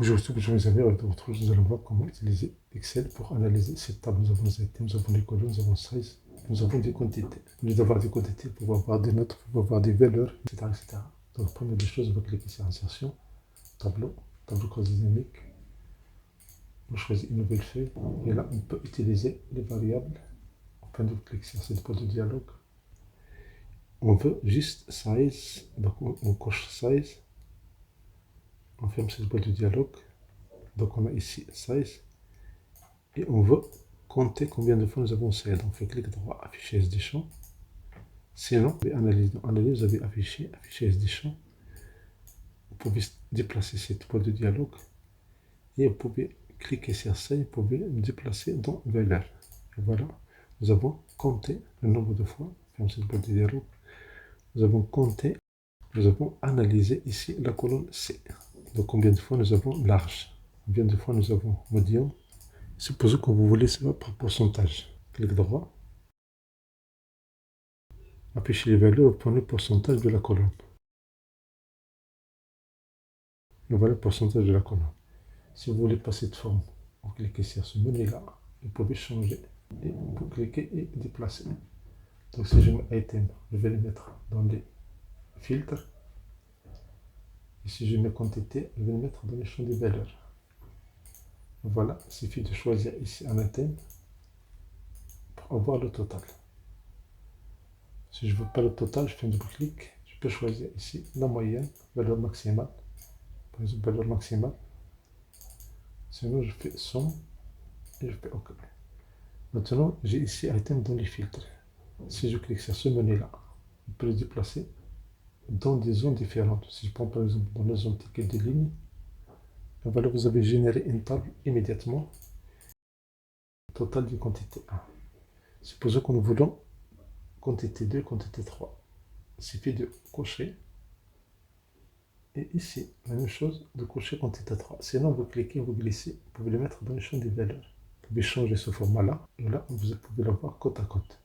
Aujourd'hui, mes amis, nous allons voir comment utiliser Excel pour analyser cette table. Nous avons les items, nous avons les colonnes, nous avons size, nous avons des quantités. Au lieu d'avoir des quantités, pour avoir des notes, pour avoir des valeurs, etc. etc. Donc, première des choses, on va cliquer sur Insertion, Tableau, Tableau cross dynamique. On choisit une nouvelle feuille et là, on peut utiliser les variables. On peut cliquer sur cette boîte de dialogue. On veut juste size, donc on coche size. On ferme cette boîte de dialogue. Donc on a ici size. Et on veut compter combien de fois nous avons size. Donc on fait clic droit, afficher SD champ. Sinon, analyse. Dans analyse, vous avez affiché SD champ. Vous pouvez déplacer cette boîte de dialogue. Et vous pouvez cliquer sur size. Vous pouvez me déplacer dans valeur. Et voilà, nous avons compté le nombre de fois. Ferme cette boîte de dialogue. Nous avons compté. Nous avons analysé ici la colonne C. Donc combien de fois nous avons large, combien de fois nous avons medium. Supposons que vous voulez cela par pourcentage. Clic droit, affichez les valeurs, vous prenez le pourcentage de la colonne. Et voilà le pourcentage de la colonne. Si vous voulez passer de forme, vous cliquez sur ce menu-là, vous pouvez changer. Et vous cliquez et déplacer. Donc si je mets item, je vais le mettre dans les filtres. Et si je mets quantité, je vais le mettre dans les champs des valeurs. Voilà, il suffit de choisir ici un item pour avoir le total. Si je ne veux pas le total, je fais un double-clic. Je peux choisir ici la moyenne, valeur maximale. Par exemple, valeur maximale. Sinon, je fais somme et je fais OK. Maintenant, j'ai ici item dans les filtres. Si je clique sur ce menu-là, je peux le déplacer dans des zones différentes. Si je prends par exemple dans la zone ticket de ligne, voilà, vous avez généré une table immédiatement. Total de quantité 1. Supposons que nous voulons quantité 2, quantité 3. Il suffit de cocher. Et ici, la même chose, de cocher quantité 3. Sinon, vous cliquez, vous glissez, vous pouvez le mettre dans le champ des valeurs. Vous pouvez changer ce format-là, et là, vous pouvez l'avoir côte à côte.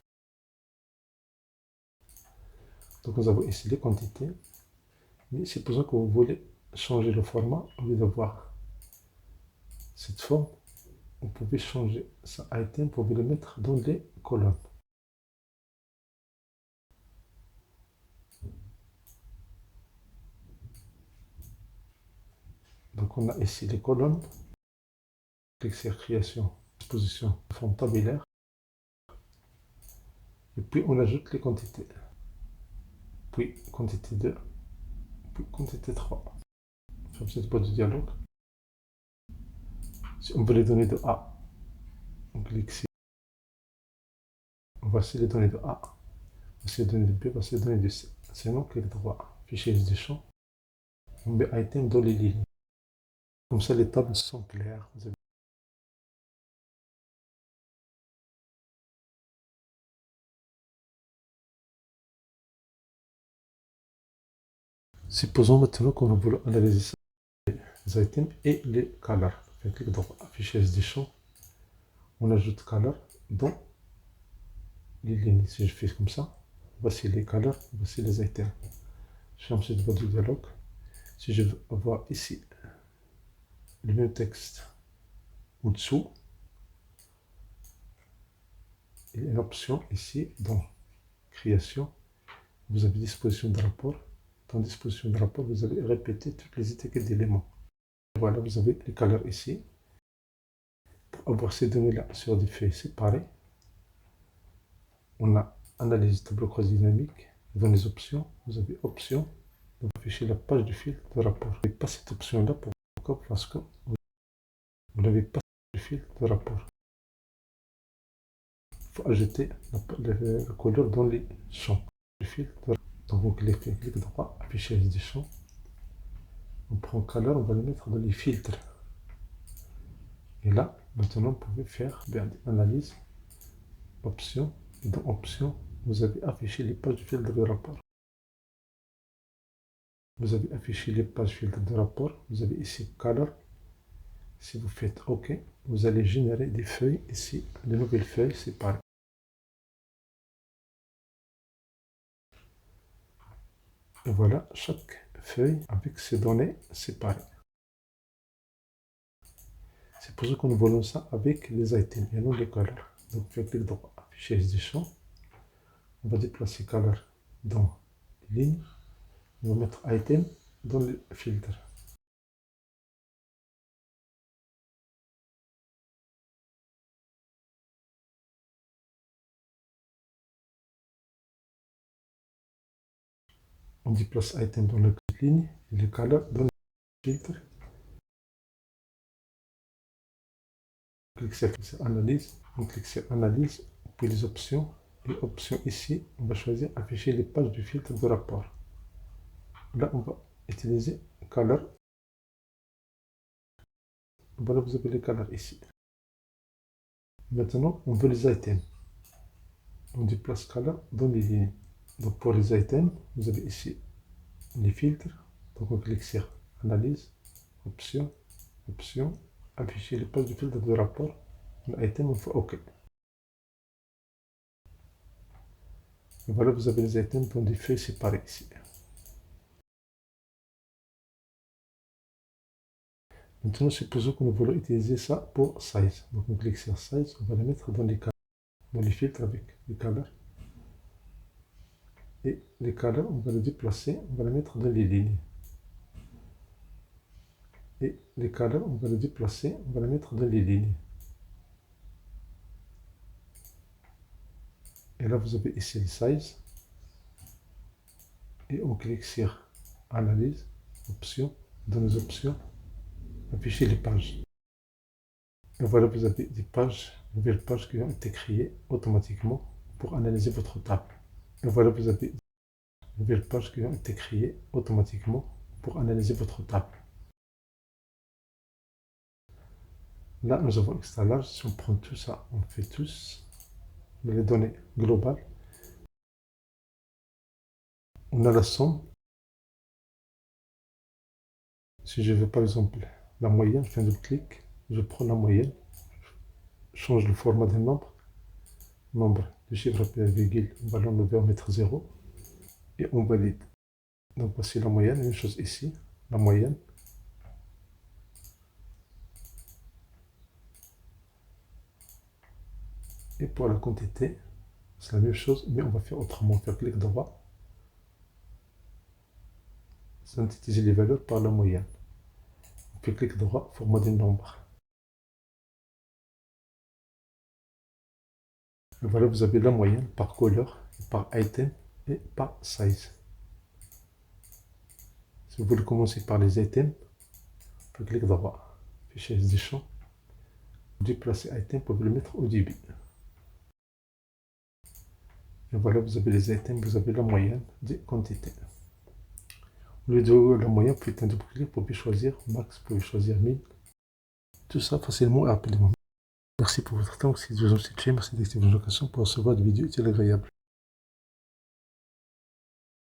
Donc, nous avons ici les quantités. Mais supposons que vous voulez changer le format, au lieu d'avoir cette forme, vous pouvez changer ce item, vous pouvez le mettre dans les colonnes. Donc, on a ici les colonnes. Clique sur création, disposition, forme tabulaire. Et puis, on ajoute les quantités. Puis, quantité 2, puis quantité 3. Ferme cette boîte de dialogue. Si on veut les données de A, on clique ici. Voici les données de A. Voici les données de B, voici les données de C. Sinon, clic droit, fichier des champs. On met item dans les lignes. Comme ça, les tables sont claires. Supposons maintenant qu'on veut analyser les items et les colors. Clic droit, afficher des champs. On ajoute color dans les lignes. Si je fais comme ça, voici les colors, voici les items. Je ferme cette boîte de dialogue. Si je veux avoir ici le même texte au-dessous, il y a une option ici dans création. Vous avez disposition de rapport. Dans disposition de rapport, vous allez répéter toutes les étiquettes d'éléments. Voilà, vous avez les colors ici. Pour avoir ces données-là sur des feuilles séparées, on a analyse tableau cross dynamique. Dans les options, vous avez option. Vous affichez la page du filtre de rapport. Vous n'avez pas cette option-là. Pourquoi? Parce que vous n'avez pas de filtre de rapport. Il faut ajouter la couleur dans les champs du filtre de rapport. Donc vous cliquez, clic droit, afficher des champs. On prend color, on va le mettre dans les filtres. Et là, maintenant, vous pouvez faire analyse, option, et dans option, vous avez affiché les pages de filtre de rapport. Vous avez affiché les pages filtre de rapport. Vous avez ici color. Si vous faites OK, vous allez générer des feuilles ici, de nouvelles feuilles séparées. Et voilà chaque feuille avec ses données séparées. C'est pour ça que nous voulons ça avec les items et non les colors. Donc, je clique droit, affichage des champs. On va déplacer color dans les lignes. On va mettre item dans le filtre. On déplace item dans la ligne et le color dans le filtre. On clique sur analyse, on clique sur analyse, puis les options. Et options ici, on va choisir afficher les pages du filtre de rapport. Là, on va utiliser color. Voilà, vous avez les colors ici. Maintenant, on veut les items. On déplace color dans les lignes. Donc, pour les items, vous avez ici les filtres. Donc, on clique sur analyse, options, options, afficher les pages du filtre de rapport. L'item, on fait OK. Et voilà, vous avez les items dans des feuilles séparées ici. Maintenant, supposons que nous voulons utiliser ça pour size. Donc, on clique sur size, on va les mettre dans les cadres, dans les filtres avec les cadres. Et les cadres, on va les déplacer, on va les mettre dans les lignes. Et les cadres, on va les déplacer, on va les mettre dans les lignes. Et là, vous avez ici le size. Et on clique sur analyse, options, dans les options, afficher les pages. Et voilà, vous avez des pages, de nouvelles pages qui ont été créées automatiquement pour analyser votre table. Et voilà, vous avez de nouvelles pages qui ont été créées automatiquement pour analyser votre table. Là, nous avons installage. Si on prend tout ça, on fait tous. Les données globales. On a la somme. Si je veux par exemple la moyenne, je fais un double-clic, je prends la moyenne, je change le format des nombres, nombre de chiffres après virgule, on va l'enlever, on va mettre 0, et on valide. Donc voici la moyenne, même chose ici, la moyenne. Et pour la quantité, c'est la même chose, mais on va faire autrement, on va faire clic droit, synthétiser les valeurs par la moyenne. On fait clic droit, format des nombres. Et voilà, vous avez la moyenne par couleur, par item et par size. Si vous voulez commencer par les items, on fait clic droit, fichier des champs, déplacer item pour le mettre au début. Et voilà, vous avez les items, vous avez la moyenne des quantités. Au lieu de la moyenne, vous faites un double-clic pour choisir max, pour choisir 1000. Tout ça facilement et rapidement. Merci pour votre temps. Si vous avez apprécié, merci d'activer vos notifications pour recevoir des vidéos utiles et agréables.